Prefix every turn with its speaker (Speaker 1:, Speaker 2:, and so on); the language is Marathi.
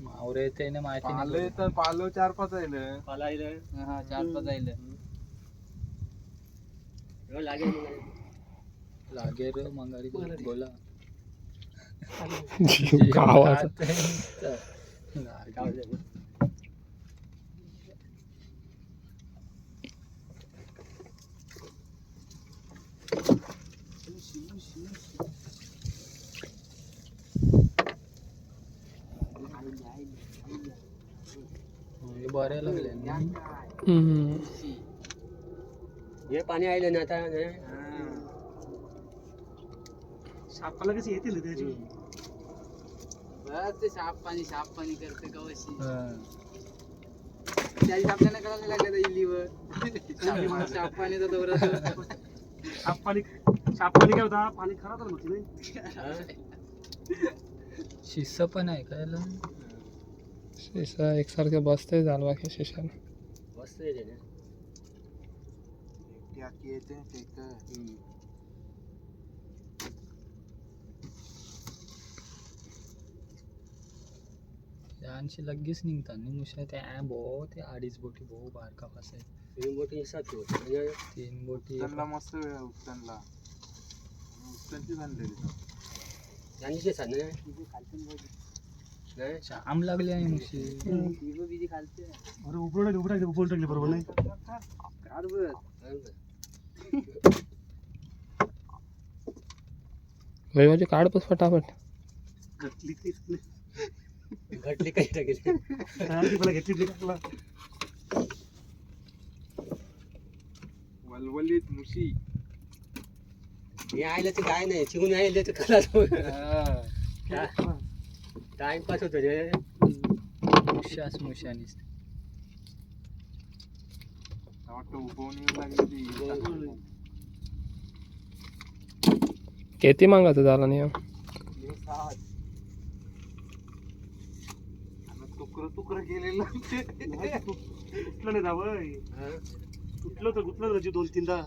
Speaker 1: मावरे त्याने माहिती
Speaker 2: पाले तर पालो 4-5 आले.
Speaker 1: हा 4-5 आले लागेल मंगारी बोला
Speaker 3: गावाचा
Speaker 1: बरे लागले
Speaker 4: हे पाणी आले ना आता
Speaker 5: सापाला कशी येतील त्याची
Speaker 1: ते साप पाणी करते कवशी त्याची आपल्याला कळायला लागलं इलीवर साप पाणीचा दौरा
Speaker 5: साप पाणी काय होता पाणी खराब झालं होती नाही
Speaker 1: शिस्स पण आहे का याला
Speaker 3: शिसा एकसारखे बसते झालं बाकी शिशाला
Speaker 4: मस्त येते ना
Speaker 2: टाकी येते टेक.
Speaker 1: त्यांची लगेच निघतात नि मुशा त्या भो ते 2.5 बोटी भो बारका फसा आहे
Speaker 4: 3 बोटी 7
Speaker 1: 3 बोटी
Speaker 2: त्यांना मस्त त्यांना त्यांची आणलेली
Speaker 4: त्यांनी सांग
Speaker 1: शाम लागली आहे मुशी
Speaker 5: अरे उघडायचं बोल टाकले बरोबर नाही
Speaker 3: म्हणजे काढ बस फटाफट
Speaker 4: घटली काही टाकेल
Speaker 5: मला घेतली टाकला
Speaker 2: वलवलीत मुशी
Speaker 4: हे आयलं तर काय नाही चिकून आयलं तर खराच टाइमपास होतो रे
Speaker 1: मुशाच मुशानीच
Speaker 2: वाटतं उभवणी लागली ती.
Speaker 3: किती मागायचं झाला नियम
Speaker 2: तुकर केलेलं
Speaker 5: तुटलं नाही धावय तुटलं तर गुतलं त्याची 2-3दा